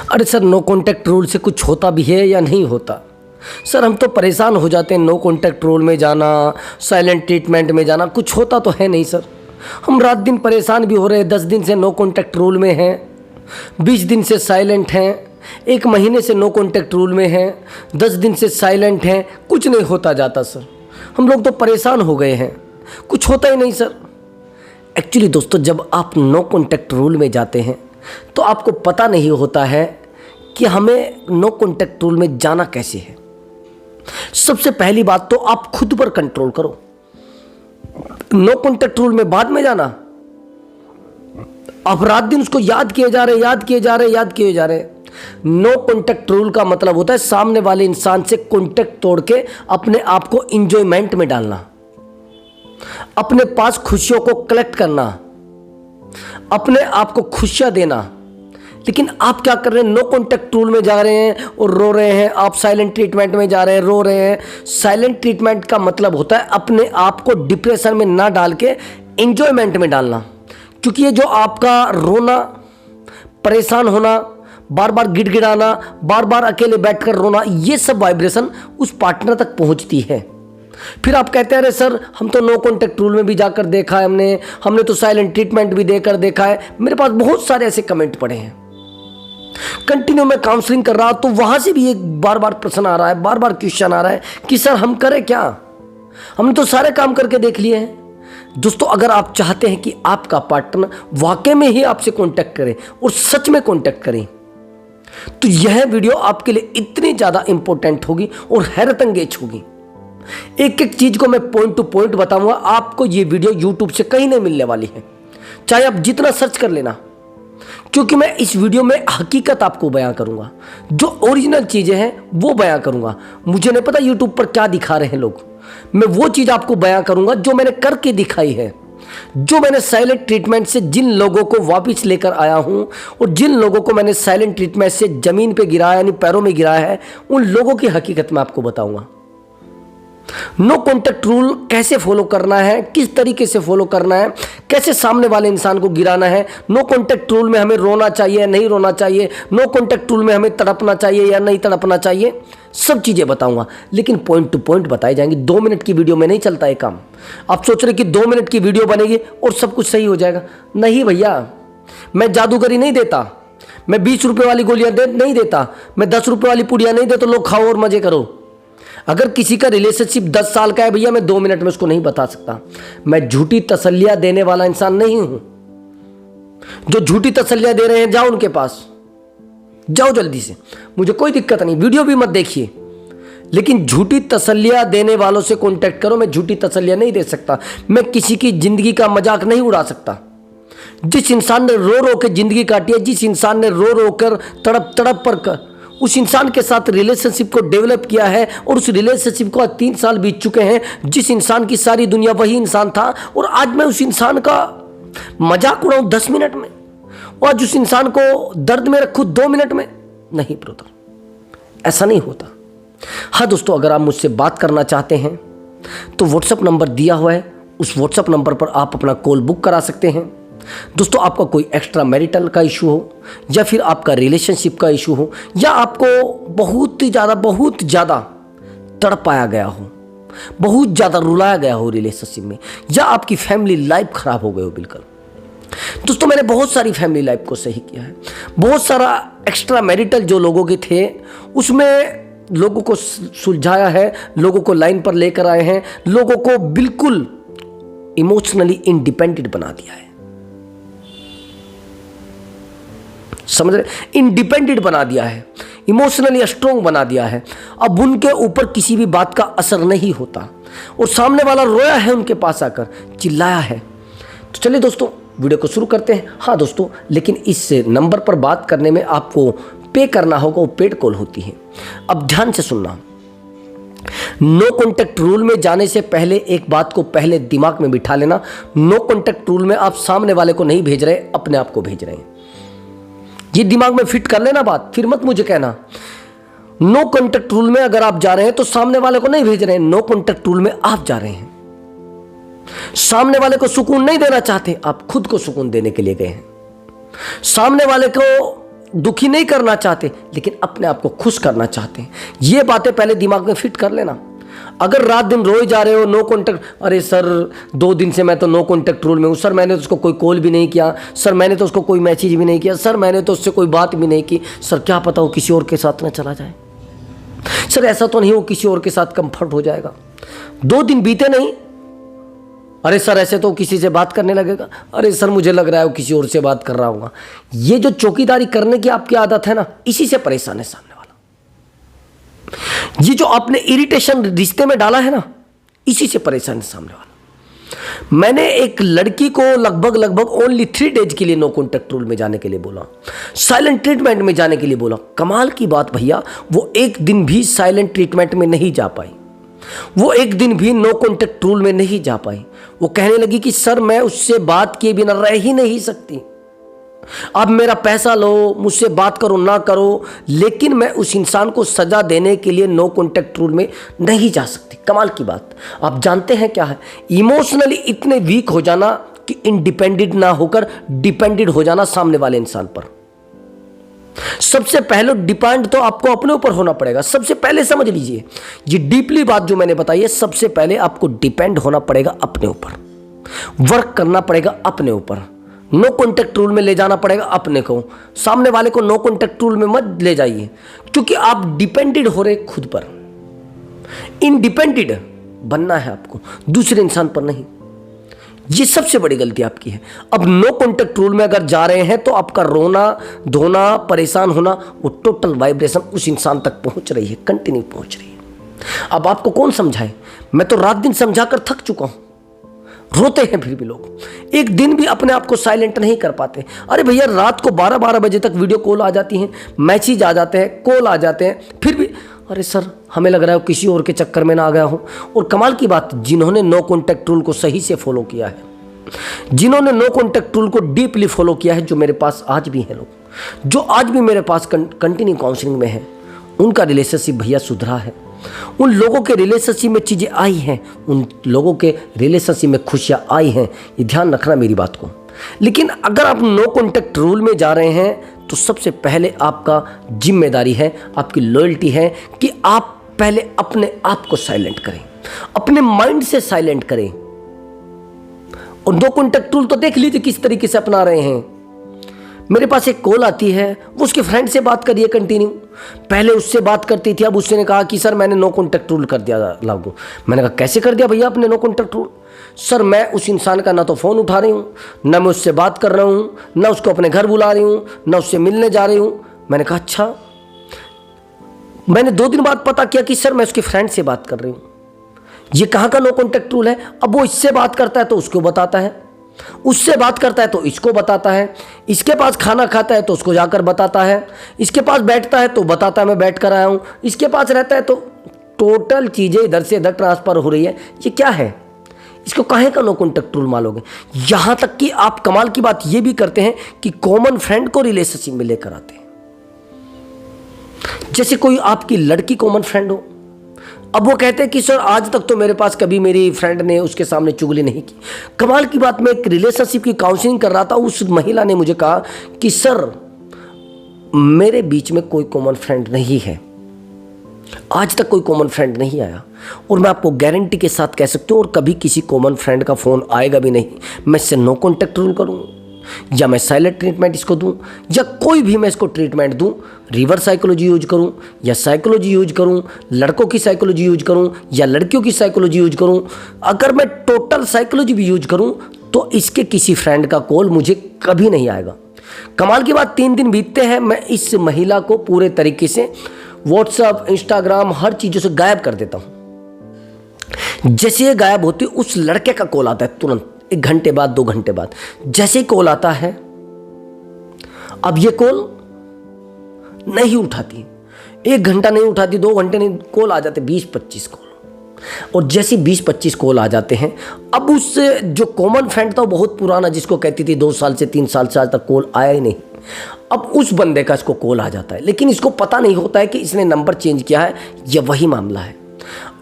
अरे sir, no contact rule से कुछ होता भी है या नहीं होता? सर हम तो परेशान हो जाते हैं, नो कॉन्टैक्ट रूल में जाना, साइलेंट ट्रीटमेंट में जाना, कुछ होता तो है नहीं सर। हम रात दिन परेशान भी हो रहे हैं। 10 दिन से नो कॉन्टैक्ट रूल में हैं, 20 दिन से साइलेंट हैं, 1 महीने से नो कॉन्टैक्ट रूल में हैं, 10 दिन से साइलेंट हैं, कुछ नहीं होता जाता सर। हम लोग तो परेशान हो गए हैं, कुछ होता ही नहीं सर। एक्चुअली दोस्तों, जब आप नो कॉन्टैक्ट रूल में जाते हैं तो आपको पता नहीं होता है कि हमें नो कॉन्टैक्ट रूल में जाना कैसे है। सबसे पहली बात तो आप खुद पर कंट्रोल करो। नो कॉन्टैक्ट रूल में बाद में जाना, आप रात दिन उसको याद किए जा रहे। नो कॉन्टैक्ट रूल का मतलब होता है सामने वाले इंसान से कॉन्टैक्ट तोड़ के अपने आप को इंजॉयमेंट में डालना, अपने पास खुशियों को कलेक्ट करना, अपने आप को खुशियां देना। लेकिन आप क्या कर रहे हैं? नो कॉन्टैक्ट रूल में जा रहे हैं और रो रहे हैं। आप साइलेंट ट्रीटमेंट में जा रहे हैं, रो रहे हैं। साइलेंट ट्रीटमेंट का मतलब होता है अपने आप को डिप्रेशन में ना डाल के एंजॉयमेंट में डालना। क्योंकि ये जो आपका रोना, परेशान होना, बार बार गिड़गिड़ाना, बार बार अकेले बैठकर रोना, ये सब वाइब्रेशन उस पार्टनर तक पहुंचती है। फिर आप कहते हैं अरे सर, हम तो नो कॉन्टैक्ट रूल में भी जाकर देखा है, हमने तो साइलेंट ट्रीटमेंट भी देकर देखा है। मेरे पास बहुत सारे ऐसे कमेंट पड़े हैं। कंटिन्यू मैं काउंसलिंग कर रहा तो वहां से भी एक बार बार प्रश्न आ रहा है, बार बार क्वेश्चन आ रहा है कि सर हम करें क्या? हमने तो सारे काम करके देख लिए हैं। दोस्तों, अगर आप चाहते हैं कि आपका पार्टनर वाकई में ही आपसे कांटेक्ट करे और सच में कांटेक्ट करे, तो यह वीडियो आपके लिए इतनी ज्यादा इंपॉर्टेंट होगी और हैरत अंगेज होगी। एक एक चीज को मैं पॉइंट टू पॉइंट बताऊंगा। आपको ये वीडियो यूट्यूब से कहीं नहीं मिलने वाली है, चाहे आप जितना सर्च कर लेना, क्योंकि मैं इस वीडियो में हकीकत आपको बयां करूंगा। जो ओरिजिनल चीजें हैं वो बयां करूंगा। मुझे नहीं पता यूट्यूब पर क्या दिखा रहे हैं लोग, मैं वो चीज आपको बयां करूंगा जो मैंने करके दिखाई है, जो मैंने साइलेंट ट्रीटमेंट से जिन लोगों को वापस लेकर आया हूं और जिन लोगों को मैंने साइलेंट ट्रीटमेंट से जमीन पे गिराया, यानी पैरों में गिराया है, उन लोगों की हकीकत मैं आपको बताऊंगा। नो कॉन्टैक्ट रूल कैसे फॉलो करना है, किस तरीके से फॉलो करना है, कैसे सामने वाले इंसान को गिराना है। नो कॉन्टैक्ट रूल में हमें रोना चाहिए या नहीं रोना चाहिए, नो कॉन्टैक्ट रूल में हमें तड़पना चाहिए या नहीं तड़पना चाहिए, सब चीजें बताऊंगा। लेकिन पॉइंट टू पॉइंट बताई जाएंगी। 2 मिनट की वीडियो में नहीं चलता है काम। आप सोच रहे कि 2 मिनट की वीडियो बनेगी और सब कुछ सही हो जाएगा। नहीं भैया, मैं जादूगरी नहीं देता, मैं 20 रुपए वाली गोलियां नहीं देता, मैं 10 रुपए वाली पुड़ियां नहीं देता। लोग खाओ और मजे करो। अगर किसी का रिलेशनशिप 10 साल का है भैया, मैं 2 मिनट में उसको नहीं बता सकता। मैं झूठी तसल्लियां देने वाला इंसान नहीं हूं। जो झूठी तसल्लियां दे रहे हैं, जाओ उनके पास, जाओ जल्दी से, मुझे कोई दिक्कत नहीं, वीडियो भी मत देखिए। लेकिन झूठी तसल्लियां देने वालों से कांटेक्ट करो। मैं झूठी तसल्लियां नहीं दे सकता, मैं किसी की जिंदगी का मजाक नहीं उड़ा सकता। जिस इंसान ने रो रो के जिंदगी काटी है, जिस इंसान ने रो रो कर तड़प तड़प पर उस इंसान के साथ रिलेशनशिप को डेवलप किया है और उस रिलेशनशिप को 3 साल बीत चुके हैं, जिस इंसान की सारी दुनिया वही इंसान था, और आज मैं उस इंसान का मजाक उड़ाऊं 10 मिनट में, और आज उस इंसान को दर्द में रखूं 2 मिनट में? नहीं ब्रदर, ऐसा नहीं होता। हाँ दोस्तों, अगर आप मुझसे बात करना चाहते हैं तो व्हाट्सएप नंबर दिया हुआ है, उस व्हाट्सएप नंबर पर आप अपना कॉल बुक करा सकते हैं। दोस्तों, आपका कोई एक्स्ट्रा मैरिटल का इशू हो, या फिर आपका रिलेशनशिप का इशू हो, या आपको बहुत ज़्यादा तड़पाया गया हो, बहुत ज़्यादा रुलाया गया हो रिलेशनशिप में, या आपकी फैमिली लाइफ खराब हो गई हो बिल्कुल। दोस्तों, मैंने बहुत सारी फैमिली लाइफ को सही किया है। बहुत सारा एक्स्ट्रा मैरिटल जो लोगों के थे, उसमें लोगों को सुलझाया है, लोगों को लाइन पर लेकर आए हैं, लोगों को बिल्कुल इमोशनली इंडिपेंडेंट बना दिया है। समझ रहे? इंडिपेंडेंट बना दिया है, इमोशनली स्ट्रॉन्ग बना दिया है। अब उनके ऊपर किसी भी बात का असर नहीं होता, और सामने वाला रोया है उनके पास आकर, चिल्लाया है। तो चलिए दोस्तों, वीडियो को शुरू करते हैं। हाँ दोस्तों, लेकिन इस नंबर पर बात करने में आपको पे करना होगा, वो पेड कॉल होती है। अब ध्यान से सुनना, नो कॉन्टैक्ट रूल में जाने से पहले एक बात को पहले दिमाग में बिठा लेना। नो कॉन्टैक्ट रूल में आप सामने वाले को नहीं भेज रहे, अपने आप को भेज रहे हैं। ये दिमाग में फिट कर लेना बात, फिर मत मुझे कहना। नो कॉन्टैक्ट रूल में अगर आप जा रहे हैं तो सामने वाले को नहीं भेज रहे हैं, नो कॉन्टैक्ट रूल में आप जा रहे हैं। सामने वाले को सुकून नहीं देना चाहते, आप खुद को सुकून देने के लिए गए हैं। सामने वाले को दुखी नहीं करना चाहते, लेकिन अपने आप को खुश करना चाहते हैं। ये बातें पहले दिमाग में फिट कर लेना। अगर रात दिन रोए जा रहे हो नो कॉन्टैक्ट, अरे सर 2 दिन से मैं तो नो कॉन्टैक्ट रूल में हूँ, सर मैंने तो उसको कोई कॉल भी नहीं किया, सर मैंने तो उसको कोई मैसेज भी नहीं किया, सर मैंने तो उससे कोई बात भी नहीं की, सर क्या पता वो किसी और के साथ ना चला जाए, सर ऐसा तो नहीं हो किसी और के साथ कंफर्ट हो जाएगा। 2 दिन बीते नहीं, अरे सर ऐसे तो किसी से बात करने लगेगा, अरे सर मुझे लग रहा है वो किसी और से बात कर रहा होगा। ये जो चौकीदारी करने की आपकी आदत है ना, इसी से परेशान है सामने वाला। ये जो आपने इरिटेशन रिश्ते में डाला है ना, इसी से परेशान है सामने वाला। मैंने एक लड़की को लगभग ओनली 3 डेज के लिए नो कॉन्टैक्ट रूल में जाने के लिए बोला, साइलेंट ट्रीटमेंट में जाने के लिए बोला। कमाल की बात भैया, वो एक दिन भी साइलेंट ट्रीटमेंट में नहीं जा पाई, वो एक दिन भी नो कॉन्टैक्ट रूल में नहीं जा पाई। वो कहने लगी कि सर मैं उससे बात किए बिना रह ही नहीं सकती, आप मेरा पैसा लो, मुझसे बात करो ना करो, लेकिन मैं उस इंसान को सजा देने के लिए नो कॉन्टैक्ट रूल में नहीं जा सकती। कमाल की बात। आप जानते हैं क्या है? इमोशनली इतने वीक हो जाना कि इंडिपेंडेंट ना होकर डिपेंडेंट हो जाना सामने वाले इंसान पर। सबसे पहले डिपेंड तो आपको अपने ऊपर होना पड़ेगा। सबसे पहले समझ लीजिए, ये डीपली बात जो मैंने बताई है, सबसे पहले आपको डिपेंड होना पड़ेगा अपने ऊपर, वर्क करना पड़ेगा अपने ऊपर। नो कॉन्टैक्ट रूल में ले जाना पड़ेगा अपने को, सामने वाले को नो कॉन्टैक्ट रूल में मत ले जाइए, क्योंकि आप डिपेंडेंट हो रहे खुद पर। इंडिपेंडेंट बनना है आपको, दूसरे इंसान पर नहीं। ये सबसे बड़ी गलती आपकी है। अब नो कॉन्टैक्ट रूल में अगर जा रहे हैं तो आपका रोना धोना परेशान होना, वो टोटल वाइब्रेशन उस इंसान तक पहुंच रही है, कंटिन्यू पहुंच रही है। अब आपको कौन समझाए? मैं तो रात दिन समझाकर थक चुका हूं। रोते हैं फिर भी लोग, एक दिन भी अपने आप को साइलेंट नहीं कर पाते। अरे भैया रात को 12-12 बजे तक वीडियो कॉल आ जाती हैं, मैसेज आ जाते हैं, कॉल आ जाते हैं, फिर भी अरे सर हमें लग रहा है किसी और के चक्कर में ना आ गया हो। और कमाल की बात, जिन्होंने नो कॉन्टैक्ट रूल को सही से फॉलो किया है, जिन्होंने नो कॉन्टैक्ट रूल को डीपली फॉलो किया है, जो मेरे पास आज भी हैं लोग, जो आज भी मेरे पास कंटिन्यू काउंसलिंग में है, उनका रिलेशनशिप भैया सुधरा है। उन लोगों के रिलेशनशिप में चीज़ें आई हैं, उन लोगों के रिलेशनशिप में खुशियाँ आई हैं। ये ध्यान रखना मेरी बात को। लेकिन अगर आप नो कॉन्टैक्ट रूल में जा रहे हैं तो सबसे पहले आपका जिम्मेदारी है, आपकी लॉयल्टी है कि आप पहले अपने आप को साइलेंट करें, अपने माइंड से साइलेंट करें। और नो कॉन्टैक्ट रूल तो देख लीजिए किस तरीके से अपना रहे हैं। मेरे पास एक कॉल आती है, वो उसके फ्रेंड से बात करिए कंटिन्यू। पहले उससे बात करती थी, अब उसने कहा कि सर मैंने नो कॉन्टैक्ट रूल कर दिया लागू। मैंने कहा कैसे कर दिया भैया आपने नो कॉन्टैक्ट रूल? सर मैं उस इंसान का ना तो फ़ोन उठा रही हूँ, ना मैं उससे बात कर रहा हूँ, ना उसको अपने घर बुला रही हूँ, ना उससे मिलने जा रही हूँ। मैंने कहा अच्छा। मैंने 2 दिन बाद पता किया कि सर मैं उसके फ्रेंड से बात कर रही हूँ। ये कहाँ का नो कॉन्टैक्ट रूल है? अब वो इससे बात करता है तो उसको बताता है, उससे बात करता है तो इसको बताता है, इसके पास खाना खाता है तो उसको जाकर बताता है, इसके पास बैठता है तो बताता है मैं बैठ कर आया हूँ, इसके पास रहता है तो टोटल चीज़ें इधर से इधर ट्रांसफ़र हो रही है। ये क्या है? इसको काहे का नो कॉन्टैक्ट रूल मानोगे? यहाँ तक कि आप कमाल की बात ये भी करते हैं कि कॉमन फ्रेंड को रिलेशनशिप में लेकर आते हैं। जैसे कोई आपकी लड़की कॉमन फ्रेंड हो, अब वो कहते हैं कि सर आज तक तो मेरे पास कभी मेरी फ्रेंड ने उसके सामने चुगली नहीं की। कमाल की बात, मैं एक रिलेशनशिप की काउंसलिंग कर रहा था, उस महिला ने मुझे कहा कि सर मेरे बीच में कोई कॉमन फ्रेंड नहीं है, आज तक कोई कॉमन फ्रेंड नहीं आया। और मैं आपको गारंटी के साथ कह सकती हूँ, और कभी किसी कॉमन फ्रेंड का फ़ोन आएगा भी नहीं। मैं इससे नो कॉन्टैक्ट रूल करूँ, या मैं साइलेंट ट्रीटमेंट इसको दूं, या कोई भी मैं इसको ट्रीटमेंट दूं, रिवर्स साइकोलॉजी यूज करूं या साइकोलॉजी यूज करूं, लड़कों की साइकोलॉजी यूज करूं या लड़कियों की साइकोलॉजी यूज करूं, अगर मैं टोटल साइकोलॉजी भी यूज करूं तो इसके किसी फ्रेंड का कॉल मुझे कभी नहीं आएगा। कमाल की बात, 3 दिन बीतते हैं, मैं इस महिला को पूरे तरीके से व्हाट्सएप इंस्टाग्राम हर चीज़ों से गायब कर देता हूँ। जैसे ये गायब होती है, उस लड़के का कॉल आता है तुरंत, 1 घंटे बाद 2 घंटे बाद। जैसे ही कॉल आता है, अब ये कॉल नहीं उठाती, 1 घंटा नहीं उठाती, 2 घंटे नहीं, कॉल आ जाते 20-25 कॉल। और जैसे 20-25 कॉल आ जाते हैं, अब उस जो कॉमन फ्रेंड था बहुत पुराना, जिसको कहती थी 2 साल से 3 साल से आज तक कॉल आया ही नहीं, अब उस बंदे का इसको कॉल आ जाता है। लेकिन इसको पता नहीं होता है कि इसने नंबर चेंज किया है, यह वही मामला है।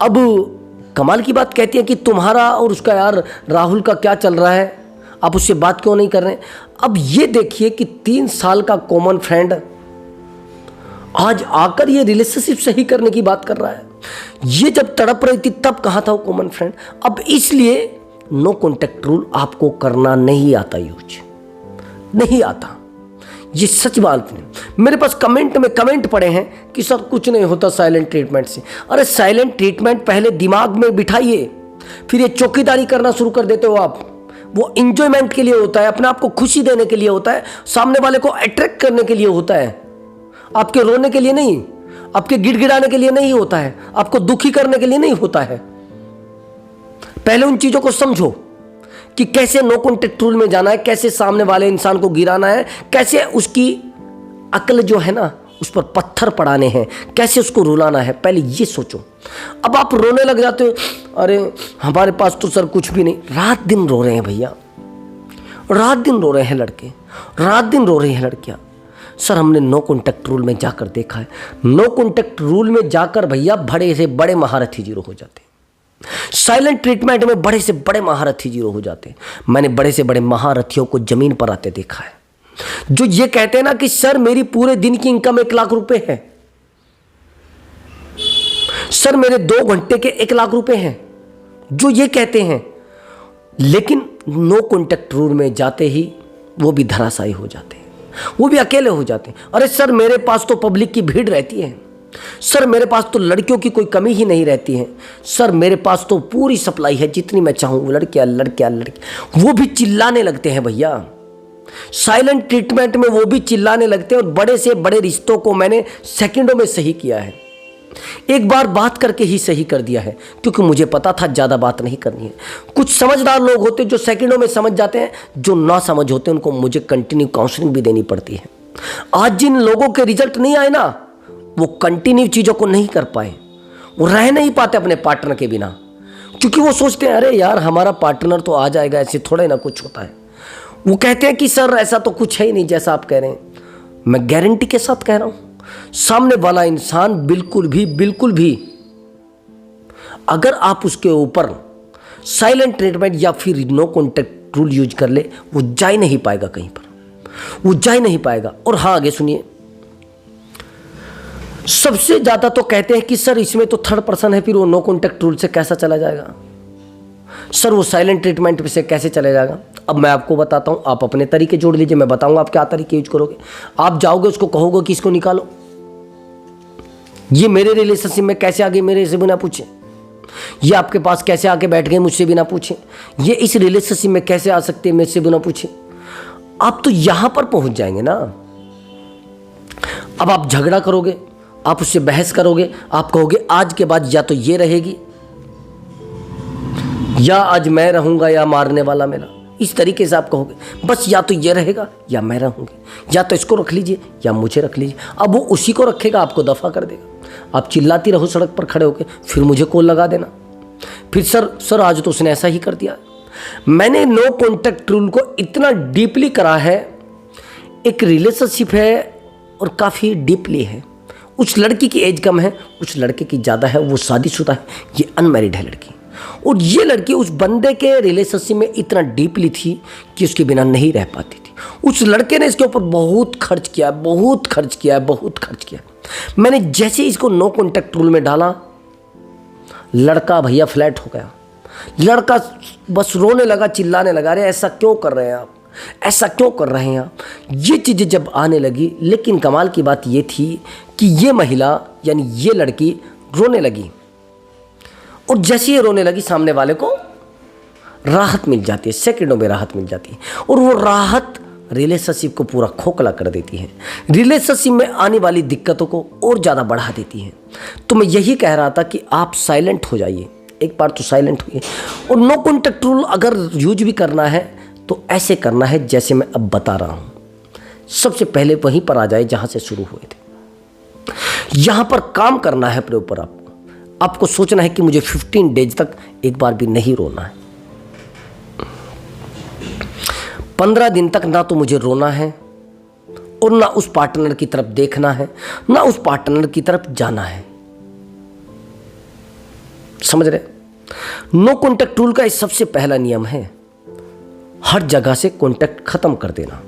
अब कमाल की बात कहती है कि तुम्हारा और उसका यार राहुल का क्या चल रहा है, आप उससे बात क्यों नहीं कर रहे? अब ये देखिए कि 3 साल का कॉमन फ्रेंड आज आकर ये रिलेशनशिप सही करने की बात कर रहा है। ये जब तड़प रही थी तब कहा था वो कॉमन फ्रेंड। अब इसलिए नो कॉन्टेक्ट रूल आपको करना नहीं आता, यूज नहीं आता। ये सच बात नहीं। मेरे पास कमेंट में कमेंट पड़े हैं कि सर कुछ नहीं होता साइलेंट ट्रीटमेंट से। अरे साइलेंट ट्रीटमेंट पहले दिमाग में बिठाइए, फिर ये चौकीदारी करना शुरू कर देते हो आप। वो इंजॉयमेंट के लिए होता है, अपने आप को खुशी देने के लिए होता है, सामने वाले को अट्रैक्ट करने के लिए होता है, आपके रोने के लिए नहीं, आपके गिड़गिड़ाने के लिए नहीं होता है, आपको दुखी करने के लिए नहीं होता है। पहले उन चीजों को समझो कि कैसे नो कॉन्टेक्ट रूल में जाना है, कैसे सामने वाले इंसान को गिराना है, कैसे उसकी अक्ल जो है ना उस पर पत्थर पड़ाने हैं, कैसे उसको रुलाना है, पहले ये सोचो। अब आप रोने लग जाते हो, अरे हमारे पास तो सर कुछ भी नहीं। रात दिन रो रहे हैं भैया, रात दिन रो रहे हैं लड़के, रात दिन रो रही हैं लड़कियां। सर हमने नो कॉन्टेक्ट रूल में जाकर देखा है, नो कॉन्टेक्ट रूल में जाकर भैया बड़े से बड़े महारथी जीरो हो जाते हैं। साइलेंट ट्रीटमेंट में बड़े से बड़े महारथी जीरो हो जाते हैं। मैंने बड़े से बड़े महारथियों को जमीन पर आते देखा है, जो ये कहते हैं ना कि सर मेरी पूरे दिन की इनकम 1 लाख रुपए है, सर मेरे 2 घंटे के 1 लाख रुपए हैं, जो ये कहते हैं। लेकिन नो कॉन्टेक्ट रूल में जाते ही वो भी धराशायी हो जाते हैं, वो भी अकेले हो जाते हैं। अरे सर मेरे पास तो पब्लिक की भीड़ रहती है, सर मेरे पास तो लड़कियों की कोई कमी ही नहीं रहती है, सर मेरे पास तो पूरी सप्लाई है, जितनी मैं चाहूँ लड़कियाँ लड़कियाँ लड़की। वो भी चिल्लाने लगते हैं भैया, साइलेंट ट्रीटमेंट में वो भी चिल्लाने लगते हैं। और बड़े से बड़े रिश्तों को मैंने सेकंडों में सही किया है, एक बार बात करके ही सही कर दिया है, क्योंकि मुझे पता था ज़्यादा बात नहीं करनी है। कुछ समझदार लोग होते जो सेकंडों में समझ जाते हैं, जो ना समझ होते उनको मुझे कंटिन्यू काउंसलिंग भी देनी पड़ती है। आज जिन लोगों के रिजल्ट नहीं आए ना, वो कंटिन्यू चीज़ों को नहीं कर पाए, वो रह नहीं पाते अपने पार्टनर के बिना, क्योंकि वो सोचते हैं अरे यार हमारा पार्टनर तो आ जाएगा, ऐसे थोड़े ना कुछ होता है। वो कहते हैं कि सर ऐसा तो कुछ है ही नहीं जैसा आप कह रहे हैं। मैं गारंटी के साथ कह रहा हूं, सामने वाला इंसान बिल्कुल भी अगर आप उसके ऊपर साइलेंट ट्रीटमेंट या फिर नो कॉन्टेक्ट रूल यूज कर ले, वो जा ही नहीं पाएगा कहीं पर, वो जा ही नहीं पाएगा। और हाँ आगे सुनिए, सबसे ज्यादा तो कहते हैं कि सर इसमें तो थर्ड पर्सन है, फिर वो नो कॉन्टेक्ट रूल से कैसा चला जाएगा, सर वो साइलेंट ट्रीटमेंट से कैसे चले जाएगा। अब मैं आपको बताता हूँ, आप अपने तरीके जोड़ लीजिए, मैं बताऊंगा आप क्या तरीके यूज करोगे। आप जाओगे उसको कहोगे कि इसको निकालो, ये मेरे रिलेशनशिप में कैसे आ गई मेरे से बिना पूछे, ये आपके पास कैसे आके बैठ गए मुझसे बिना पूछे, ये इस रिलेशनशिप में कैसे आ सकते हैं मुझसे बिना पूछे। आप तो यहां पर पहुंच जाएंगे ना। अब आप झगड़ा करोगे, आप उससे बहस करोगे, आप कहोगे आज के बाद या तो ये रहेगी या आज मैं रहूंगा या मारने वाला मेरा, इस तरीके से आप कहोगे। बस या तो ये रहेगा या मैं रहूंगी, या तो इसको रख लीजिए या मुझे रख लीजिए। अब वो उसी को रखेगा, आपको दफा कर देगा। आप चिल्लाती रहो सड़क पर खड़े होकर, फिर मुझे कॉल लगा देना, फिर सर आज तो उसने ऐसा ही कर दिया। मैंने नो कॉन्टेक्ट रूल को इतना डीपली करा है, एक रिलेशनशिप है और काफ़ी डीपली है। उस लड़की की एज कम है, उस लड़के की ज़्यादा है, वो शादीशुदा है, ये अनमैरिड है लड़की। और ये लड़की उस बंदे के रिलेशनशिप में इतना डीपली थी कि उसके बिना नहीं रह पाती थी। उस लड़के ने इसके ऊपर बहुत खर्च किया, बहुत खर्च किया, बहुत खर्च किया। मैंने जैसे इसको नो कॉन्टेक्ट रूल में डाला, लड़का भैया फ्लैट हो गया। लड़का बस रोने लगा, चिल्लाने लगा, अरे ऐसा क्यों कर रहे हैं आप, ऐसा क्यों कर रहे हैं आप। ये चीज़ें जब आने लगी, लेकिन कमाल की बात ये थी कि ये महिला यानी ये लड़की रोने लगी, और जैसे ये रोने लगी सामने वाले को राहत मिल जाती है, सेकंडों में राहत मिल जाती है। और वो राहत रिलेशनशिप को पूरा खोखला कर देती है, रिलेशनशिप में आने वाली दिक्कतों को और ज़्यादा बढ़ा देती है। तो मैं यही कह रहा था कि आप साइलेंट हो जाइए, एक बार तो साइलेंट होइए। और नो कॉन्टेक्ट रूल अगर यूज भी करना है तो ऐसे करना है जैसे मैं अब बता रहा हूँ। सबसे पहले वहीं पर आ जाए जहाँ से शुरू हुए थे। यहाँ पर काम करना है अपने ऊपर। आपको सोचना है कि मुझे 15 डेज तक एक बार भी नहीं रोना है, 15 दिन तक ना तो मुझे रोना है और ना उस पार्टनर की तरफ देखना है, ना उस पार्टनर की तरफ जाना है। समझ रहे? नो कॉन्टेक्ट रूल का सबसे पहला नियम है हर जगह से कॉन्टेक्ट खत्म कर देना,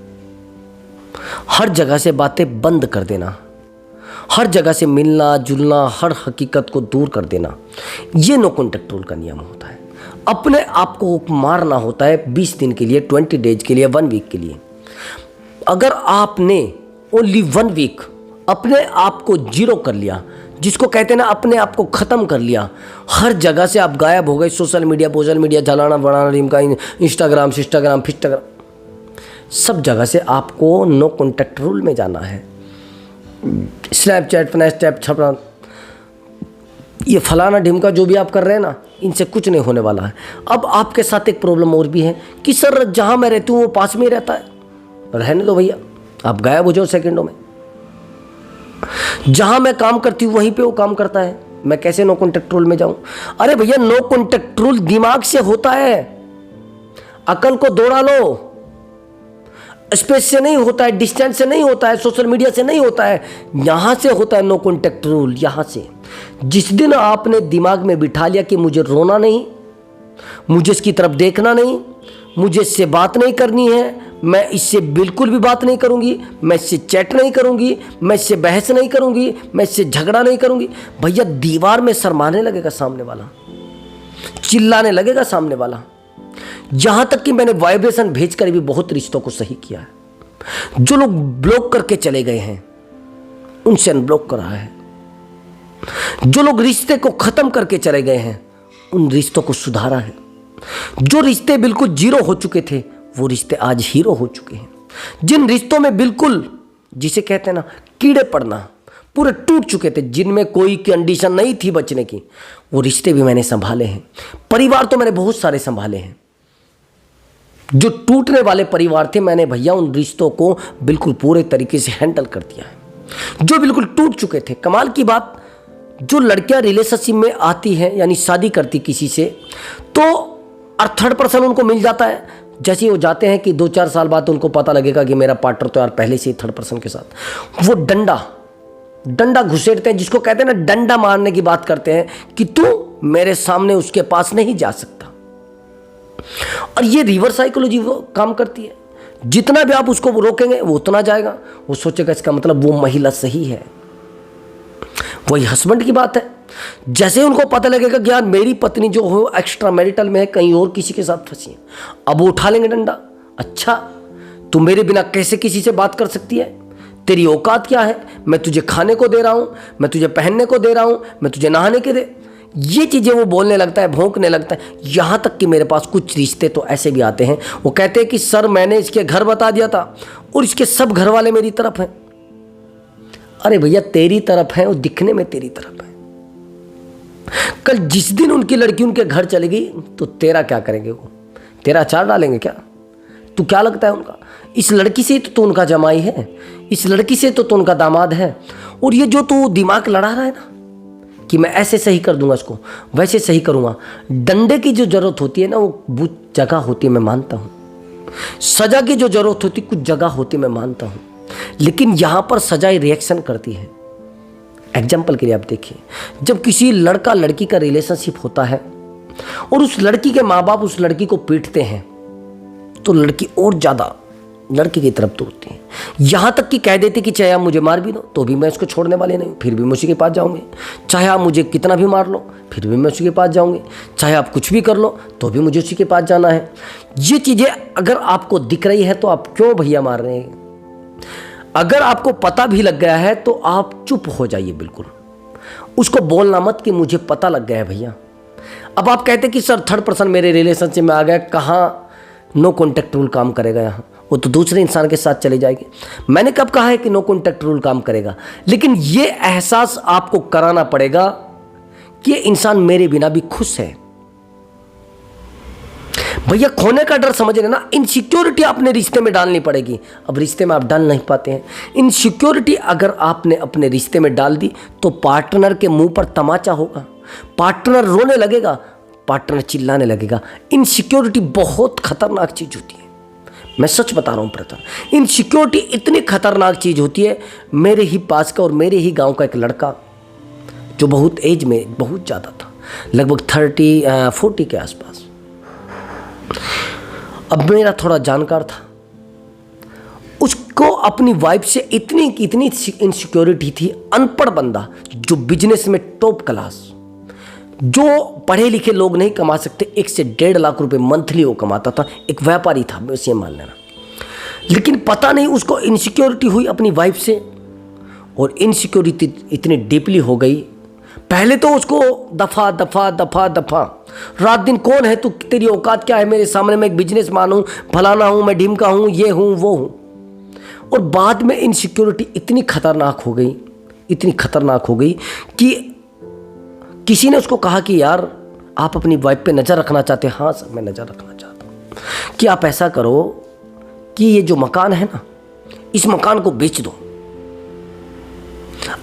हर जगह से बातें बंद कर देना, हर जगह से मिलना जुलना, हर हकीकत को दूर कर देना, ये नो कॉन्टैक्ट रूल का नियम होता है। अपने आप को मारना होता है 20 दिन के लिए, 20 डेज के लिए, 1 वीक के लिए। अगर आपने ओनली 1 वीक अपने आप को जीरो कर लिया, जिसको कहते हैं ना अपने आप को ख़त्म कर लिया, हर जगह से आप गायब हो गए, सोशल मीडिया जलाना बढ़ाना, रिम का इंस्टाग्राम फिस्टाग्राम, सब जगह से आपको नो कॉन्टैक्ट रूल में जाना है। स्नैपचैट छपना, ये फलाना ढिमका जो भी आप कर रहे हैं ना, इनसे कुछ नहीं होने वाला है। अब आपके साथ एक प्रॉब्लम और भी है कि सर जहाँ मैं रहती हूँ वो पास में ही रहता है, रहने दो भैया, आप गायब हो जाओ सेकंडों में। जहाँ मैं काम करती हूँ वहीं पे वो काम करता है, मैं कैसे नो कॉन्टैक्ट रूल में जाऊँ? अरे भैया नो कॉन्टैक्ट रूल दिमाग से होता है, अकल को दौड़ा लो, स्पेस से नहीं होता है, डिस्टेंस से नहीं होता है, सोशल मीडिया से नहीं होता है, यहाँ से होता है नो कॉन्टैक्ट रूल, यहाँ से। जिस दिन आपने दिमाग में बिठा लिया कि मुझे रोना नहीं, मुझे इसकी तरफ देखना नहीं, मुझे इससे बात नहीं करनी है, मैं इससे बिल्कुल भी बात नहीं करूँगी, मैं इससे चैट नहीं करूँगी, मैं इससे बहस नहीं करूँगी, मैं इससे झगड़ा नहीं करूँगी, भैया दीवार में शर्माने लगेगा सामने वाला, चिल्लाने लगेगा सामने वाला। यहाँ तक कि मैंने वाइब्रेशन भेजकर भी बहुत रिश्तों को सही किया है। जो लोग ब्लॉक करके चले गए हैं उनसे अनब्लॉक करा है, जो लोग रिश्ते को खत्म करके चले गए हैं उन रिश्तों को सुधारा है, जो रिश्ते बिल्कुल जीरो हो चुके थे वो रिश्ते आज हीरो हो चुके हैं, जिन रिश्तों में बिल्कुल जिसे कहते हैं ना कीड़े पड़ना पूरे टूट चुके थे, जिनमें कोई कंडीशन नहीं थी बचने की, वो रिश्ते भी मैंने संभाले हैं। परिवार तो मैंने बहुत सारे संभाले हैं। जो टूटने वाले परिवार थे मैंने भैया उन रिश्तों को बिल्कुल पूरे तरीके से हैंडल कर दिया है। जो बिल्कुल टूट चुके थे, कमाल की बात, जो लड़कियां रिलेशनशिप में आती हैं यानी शादी करती किसी से, तो और थर्ड पर्सन उनको मिल जाता है, जैसे ही वो जाते हैं कि 2-4 साल बाद उनको पता लगेगा कि मेरा पार्टनर तो यार पहले से ही थर्ड पर्सन के साथ, वो डंडा घुसेड़ते हैं, जिसको कहते हैं ना डंडा मारने की बात करते हैं कि तू मेरे सामने उसके पास नहीं जा सकता। और ये रिवर्स साइकोलॉजी वो काम करती है, जितना भी आप उसको रोकेंगे वो उतना जाएगा, वो सोचेगा इसका मतलब वो महिला सही है। वही हस्बैंड की बात है, जैसे ही उनको पता लगेगा कि यार मेरी पत्नी जो हो एक्स्ट्रा मैरिटल में है, कहीं और किसी के साथ फंसी है, अब वो उठा लेंगे डंडा। अच्छा तू मेरे बिना कैसे किसी से बात कर सकती है, तेरी औकात क्या है, मैं तुझे खाने को दे रहा हूँ, मैं तुझे पहनने को दे रहा हूँ, मैं तुझे नहाने के दे, ये चीज़ें वो बोलने लगता है, भौंकने लगता है। यहाँ तक कि मेरे पास कुछ रिश्ते तो ऐसे भी आते हैं, वो कहते हैं कि सर मैंने इसके घर बता दिया था और इसके सब घर वाले मेरी तरफ हैं। अरे भैया तेरी तरफ है, वो दिखने में तेरी तरफ है। कल जिस दिन उनकी लड़की उनके घर चली गई तो तेरा क्या करेंगे? वो तेरा अचार डालेंगे क्या? तू क्या लगता है उनका? इस लड़की से तो उनका जमाई है, इस लड़की से तो उनका दामाद है। और ये जो तू दिमाग लड़ा रहा है ना कि मैं ऐसे सही कर दूंगा इसको, वैसे सही करूंगा, डंडे की जो जरूरत होती है ना वो कुछ जगह होती है, मैं मानता हूं। सजा की जो जरूरत होती कुछ जगह होती, मैं मानता हूं। लेकिन यहां पर सजा रिएक्शन करती है। एग्जाम्पल के लिए आप देखिए, जब किसी लड़का लड़की का रिलेशनशिप होता है और उस लड़की के माँ बाप उस लड़की को पीटते हैं तो लड़की और ज़्यादा लड़के की तरफ दौड़ती है, यहाँ तक कि कह देती कि चाहे आप मुझे मार भी दो तो भी मैं इसको छोड़ने वाले नहीं, फिर भी मैं उसी के पास जाऊँगी, चाहे आप मुझे कितना भी मार लो फिर भी मैं उसी के पास जाऊँगी, चाहे आप कुछ भी कर लो तो भी मुझे उसी के पास जाना है। ये चीज़ें अगर आपको दिख रही है तो आप क्यों भैया मार रहे हैं? अगर आपको पता भी लग गया है तो आप चुप हो जाइए, बिल्कुल उसको बोलना मत कि मुझे पता लग गया है भैया। अब आप कहते कि सर थर्ड पर्सन मेरे रिलेशनशिप में आ गया, कहाँ नो कॉन्टैक्ट रूल काम करेगा यहाँ? वो तो दूसरे इंसान के साथ चले जाएगी। मैंने कब कहा है कि नो कॉन्टैक्ट रूल काम करेगा? लेकिन ये एहसास आपको कराना पड़ेगा कि ये इंसान मेरे बिना भी खुश है। भैया खोने का डर समझ रहे ना, इनसिक्योरिटी आपने रिश्ते में डालनी पड़ेगी। अब रिश्ते में आप डाल नहीं पाते हैं इनसिक्योरिटी, अगर आपने अपने रिश्ते में डाल दी तो पार्टनर के मुंह पर तमाचा होगा, पार्टनर रोने लगेगा, पार्टनर चिल्लाने लगेगा। इनसिक्योरिटी बहुत खतरनाक चीज़ होती है, मैं सच बता रहा हूँ ब्रदर। इनसिक्योरिटी इतनी खतरनाक चीज़ होती है। मेरे ही पास का और मेरे ही गांव का एक लड़का जो बहुत एज में बहुत ज़्यादा था, लगभग 40 के आसपास, अब मेरा थोड़ा जानकार था, उसको अपनी वाइफ से इतनी इतनी इनसिक्योरिटी थी। अनपढ़ बंदा जो बिजनेस में टॉप क्लास, जो पढ़े लिखे लोग नहीं कमा सकते, 1 से 1.5 लाख रुपए मंथली वो कमाता था, एक व्यापारी था, बस ये मान लेना। लेकिन पता नहीं उसको इनसिक्योरिटी हुई अपनी वाइफ से, और इनसिक्योरिटी इतनी डीपली हो गई। पहले तो उसको दफा दफा दफा दफा, रात दिन कौन है तू, तेरी औकात क्या है मेरे सामने, मैं एक बिजनेसमैन हूँ, फलाना हूँ, मैं ढीमका हूँ, ये हूँ वो हूँ। और बाद में इनसिक्योरिटी इतनी खतरनाक हो गई, इतनी खतरनाक हो गई कि किसी ने उसको कहा कि यार आप अपनी वाइफ पे नज़र रखना चाहते हैं? हाँ सर मैं नज़र रखना चाहता हूँ। कि आप ऐसा करो कि ये जो मकान है ना, इस मकान को बेच दो।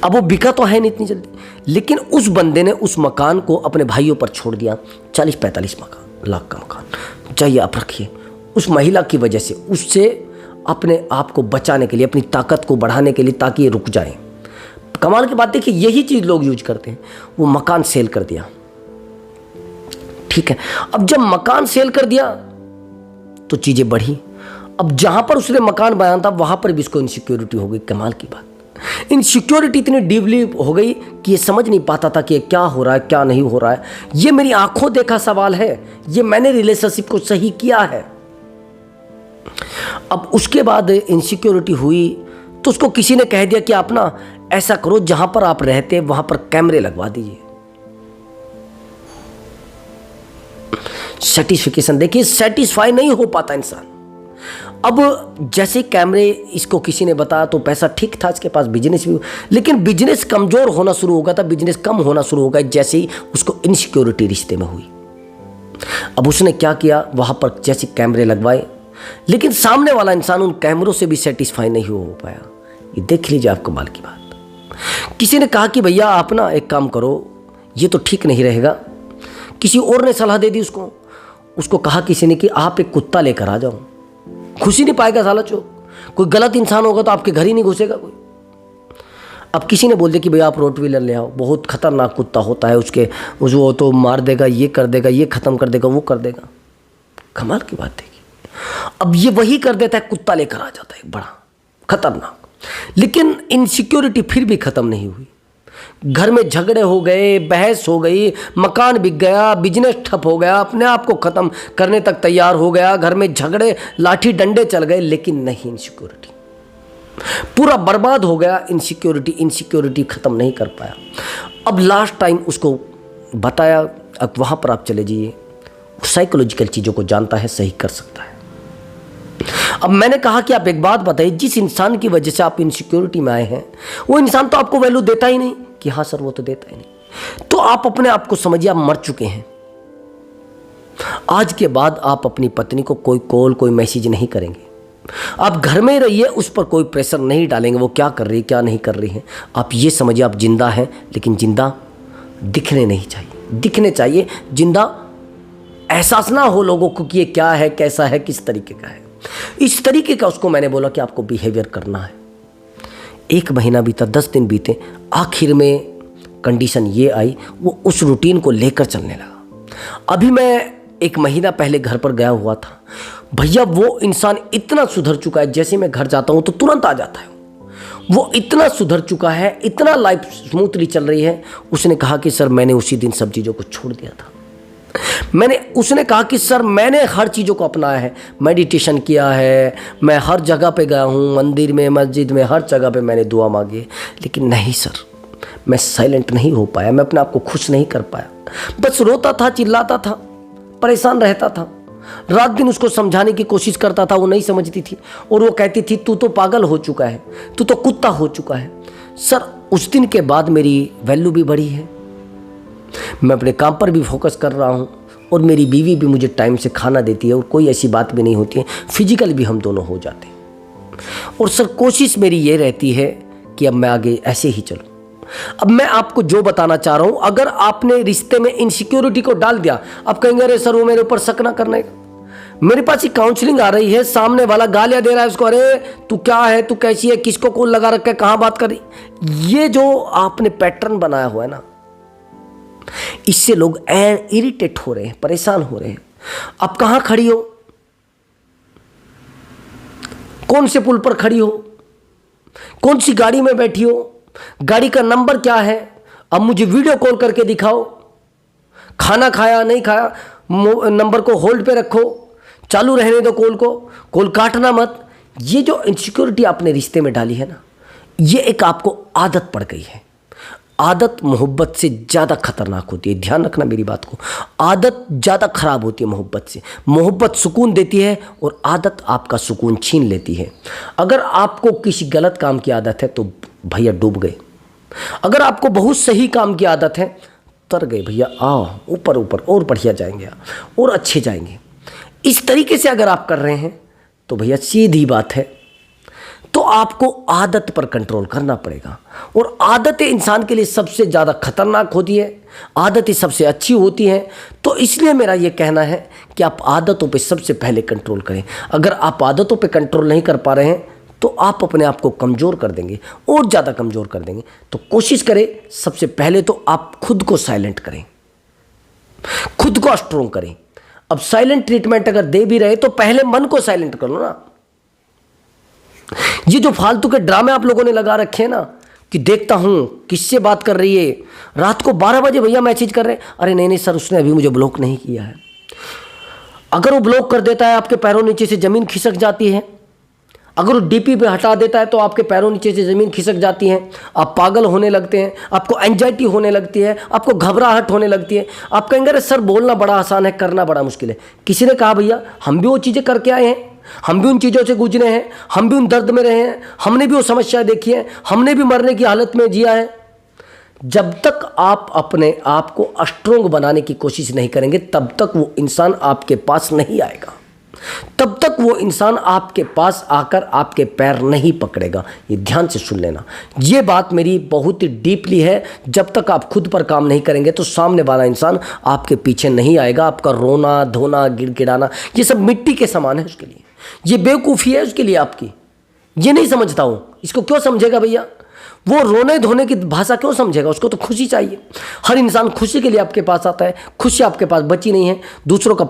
अब वो बिका तो है नहीं इतनी जल्दी, लेकिन उस बंदे ने उस मकान को अपने भाइयों पर छोड़ दिया। 40-45 लाख का मकान, चाहिए आप रखिए। उस महिला की वजह से, उससे अपने आप को बचाने के लिए, अपनी ताकत को बढ़ाने के लिए, ताकि ये रुक जाए। कमाल की बात देखिए, यही चीज़ लोग यूज करते हैं। वो मकान सेल कर दिया, ठीक है। अब जब मकान सेल कर दिया तो चीज़ें बढ़ी। अब जहाँ पर उसने मकान बनाया था वहाँ पर भी इसको इनसिक्योरिटी हो गई। कमाल की बात, इनसिक्योरिटी इतनी डीपली हो गई कि ये समझ नहीं पाता था कि ये क्या हो रहा है, क्या नहीं हो रहा है। ये मेरी आंखों देखा सवाल है, ये मैंने रिलेशनशिप को सही किया है। अब उसके बाद इनसिक्योरिटी हुई तो उसको किसी ने कह दिया कि आप ना ऐसा करो, जहां पर आप रहते हैं वहां पर कैमरे लगवा दीजिए। सेटिस्फिकेशन देखिए, सेटिस्फाई नहीं हो पाता इंसान। अब जैसे कैमरे इसको किसी ने बताया तो पैसा ठीक था, इसके पास बिजनेस भी, लेकिन बिजनेस कमजोर होना शुरू हो गया था, बिजनेस कम होना शुरू हो गया जैसे ही उसको इनसिक्योरिटी रिश्ते में हुई। अब उसने क्या किया, वहां पर जैसे कैमरे लगवाए, लेकिन सामने वाला इंसान उन कैमरों से भी सेटिस्फाई नहीं हो पाया। ये देख लीजिए आप कमाल की बात। किसी ने कहा कि भैया आप ना एक काम करो, ये तो ठीक नहीं रहेगा। किसी और ने सलाह दे दी उसको कहा किसी ने कि आप एक कुत्ता लेकर आ जाओ। घुस ही नहीं पाएगा साला चोक, कोई गलत इंसान होगा तो आपके घर ही नहीं घुसेगा कोई। अब किसी ने बोल दिया कि भैया आप रोटवीलर ले आओ, बहुत खतरनाक कुत्ता होता है, वो तो मार देगा, ये कर देगा, ये खत्म कर देगा, वो कर देगा। कमाल की बात है। अब ये वही कर देता है, कुत्ता लेकर आ जाता है बड़ा खतरनाक। लेकिन इनसिक्योरिटी फिर भी खत्म नहीं हुई। घर में झगड़े हो गए, बहस हो गई, मकान बिक गया, बिजनेस ठप हो गया, अपने आप को खत्म करने तक तैयार हो गया, घर में झगड़े लाठी डंडे चल गए, लेकिन नहीं, इनसिक्योरिटी पूरा बर्बाद हो गया। इनसिक्योरिटी खत्म नहीं कर पाया। अब लास्ट टाइम उसको बताया, अब वहां पर आप चले जाइए, साइकोलॉजिकल चीज़ों को जानता है, सही कर सकता है। अब मैंने कहा कि आप एक बात बताइए, जिस इंसान की वजह से आप इनसिक्योरिटी में आए हैं, वो इंसान तो आपको वैल्यू देता ही नहीं। कि हाँ सर वो तो देता ही नहीं। तो आप अपने आप को समझिए, आप मर चुके हैं। आज के बाद आप अपनी पत्नी को कोई कॉल, कोई मैसेज नहीं करेंगे। आप घर में रहिए, उस पर कोई प्रेशर नहीं डालेंगे वो क्या कर रही है, क्या नहीं कर रही है। आप ये समझिए आप जिंदा हैं, लेकिन जिंदा दिखने नहीं चाहिए, दिखने चाहिए जिंदा। एहसास ना हो लोगों को कि ये क्या है, कैसा है, किस तरीके का है। इस तरीके का उसको मैंने बोला कि आपको बिहेवियर करना है। 1 महीना बीता, 10 दिन बीते, आखिर में कंडीशन ये आई, वो उस रूटीन को लेकर चलने लगा। अभी मैं 1 महीना पहले घर पर गया हुआ था, भैया वो इंसान इतना सुधर चुका है, जैसे मैं घर जाता हूँ तो तुरंत आ जाता है। वो इतना सुधर चुका है, इतना लाइफ स्मूथली चल रही है। उसने कहा कि सर मैंने उसी दिन सब चीज़ों को छोड़ दिया था। उसने कहा कि सर मैंने हर चीज़ों को अपनाया है, मेडिटेशन किया है, मैं हर जगह पे गया हूँ, मंदिर में, मस्जिद में, हर जगह पे मैंने दुआ मांगी है, लेकिन नहीं सर, मैं साइलेंट नहीं हो पाया, मैं अपने आप को खुश नहीं कर पाया। बस रोता था, चिल्लाता था, परेशान रहता था। रात दिन उसको समझाने की कोशिश करता था, वो नहीं समझती थी, और वो कहती थी तू तो पागल हो चुका है, तू तो कुत्ता हो चुका है। सर उस दिन के बाद मेरी वैल्यू भी बढ़ी है, मैं अपने काम पर भी फोकस कर रहा हूँ, और मेरी बीवी भी मुझे टाइम से खाना देती है, और कोई ऐसी बात भी नहीं होती है, फिजिकल भी हम दोनों हो जाते हैं। और सर कोशिश मेरी ये रहती है कि अब मैं आगे ऐसे ही चलूँ। अब मैं आपको जो बताना चाह रहा हूँ, अगर आपने रिश्ते में इनसिक्योरिटी को डाल दिया, आप कहेंगे अरे सर वो मेरे ऊपर शक ना करने का। मेरे पास ही काउंसलिंग आ रही है, सामने वाला गालियां दे रहा है उसको, अरे तू क्या है, तू कैसी है, किसको कौन लगा रखा है, कहाँ बात कर रही। ये जो आपने पैटर्न बनाया हुआ है ना, इससे लोग इरिटेट हो रहे हैं, परेशान हो रहे हैं। आप कहाँ खड़ी हो, कौन से पुल पर खड़ी हो, कौन सी गाड़ी में बैठी हो, गाड़ी का नंबर क्या है, अब मुझे वीडियो कॉल करके दिखाओ, खाना खाया नहीं खाया, नंबर को होल्ड पे रखो, चालू रहने दो कॉल को, कॉल काटना मत। ये जो इनसिक्योरिटी आपने रिश्ते में डाली है ना, ये एक आपको आदत पड़ गई है। आदत मोहब्बत से ज़्यादा खतरनाक होती है, ध्यान रखना मेरी बात को। आदत ज़्यादा खराब होती है मोहब्बत से। मोहब्बत सुकून देती है और आदत आपका सुकून छीन लेती है। अगर आपको किसी गलत काम की आदत है तो भैया डूब गए। अगर आपको बहुत सही काम की आदत है, तर गए भैया, आओ ऊपर ऊपर और बढ़िया जाएंगे और अच्छे जाएंगे। इस तरीके से अगर आप कर रहे हैं तो भैया सीधी बात है, तो आपको आदत पर कंट्रोल करना पड़ेगा। और आदतें इंसान के लिए सबसे ज़्यादा खतरनाक होती है, आदतें सबसे अच्छी होती हैं। तो इसलिए मेरा ये कहना है कि आप आदतों पे सबसे पहले कंट्रोल करें। अगर आप आदतों पे कंट्रोल नहीं कर पा रहे हैं तो आप अपने आप को कमज़ोर कर देंगे और ज़्यादा कमज़ोर कर देंगे। तो कोशिश करें, सबसे पहले तो आप खुद को साइलेंट करें, खुद को स्ट्रोंग करें। अब साइलेंट ट्रीटमेंट अगर दे भी रहे तो पहले मन को साइलेंट कर लो ना। ये जो फालतू के ड्रामे आप लोगों ने लगा रखे हैं ना, कि देखता हूं किससे बात कर रही है, रात को 12 बजे भैया मैसेज कर रहे हैं, अरे नहीं सर उसने अभी मुझे ब्लॉक नहीं किया है। अगर वो ब्लॉक कर देता है आपके पैरों नीचे से ज़मीन खिसक जाती है। अगर वो डीपी पे हटा देता है तो आपके पैरों नीचे से ज़मीन खिसक जाती है, आप पागल होने लगते हैं, आपको एंजाइटी होने लगती है, आपको घबराहट होने लगती है। आप कहेंगे अरे सर बोलना बड़ा आसान है, करना बड़ा मुश्किल है। किसी ने कहा भैया हम भी वो चीज़ें करके आए हैं, हम भी उन चीज़ों से गुजरे हैं, हम भी उन दर्द में रहे हैं, हमने भी वो समस्या देखी है, हमने भी मरने की हालत में जिया है। जब तक आप अपने आप को स्ट्रोंग बनाने की कोशिश नहीं करेंगे तब तक वो इंसान आपके पास नहीं आएगा, तब तक वो इंसान आपके पास आकर आपके पैर नहीं पकड़ेगा। ये ध्यान से सुन लेना, ये बात मेरी बहुत ही डीपली है। जब तक आप खुद पर काम नहीं करेंगे तो सामने वाला इंसान आपके पीछे नहीं आएगा। आपका रोना धोना गिड़गिड़ाना ये सब मिट्टी के समान है उसके लिए, ये बेवकूफ़ी है उसके लिए आपकी। ये नहीं समझता हूँ, इसको क्यों समझेगा भैया? वो रोने धोने की भाषा क्यों समझेगा? उसको तो खुशी चाहिए। हर इंसान खुशी के लिए आपके पास आता है, खुशी आपके पास बची नहीं है। दूसरों का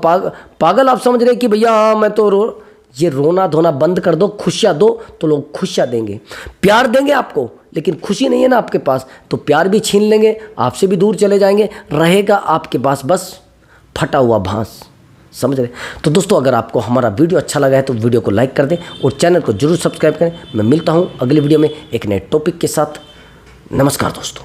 पागल आप समझ रहे हैं कि भैया हाँ मैं तो ये रोना धोना बंद कर दो, खुशियाँ दो तो लोग खुशियाँ देंगे, प्यार देंगे आपको। लेकिन खुशी नहीं है ना आपके पास तो प्यार भी छीन लेंगे, आपसे भी दूर चले जाएंगे। रहेगा आपके पास बस फटा हुआ भांस, समझ रहे? तो दोस्तों अगर आपको हमारा वीडियो अच्छा लगा है तो वीडियो को लाइक कर दें और चैनल को जरूर सब्सक्राइब करें। मैं मिलता हूं अगले वीडियो में एक नए टॉपिक के साथ। नमस्कार दोस्तों।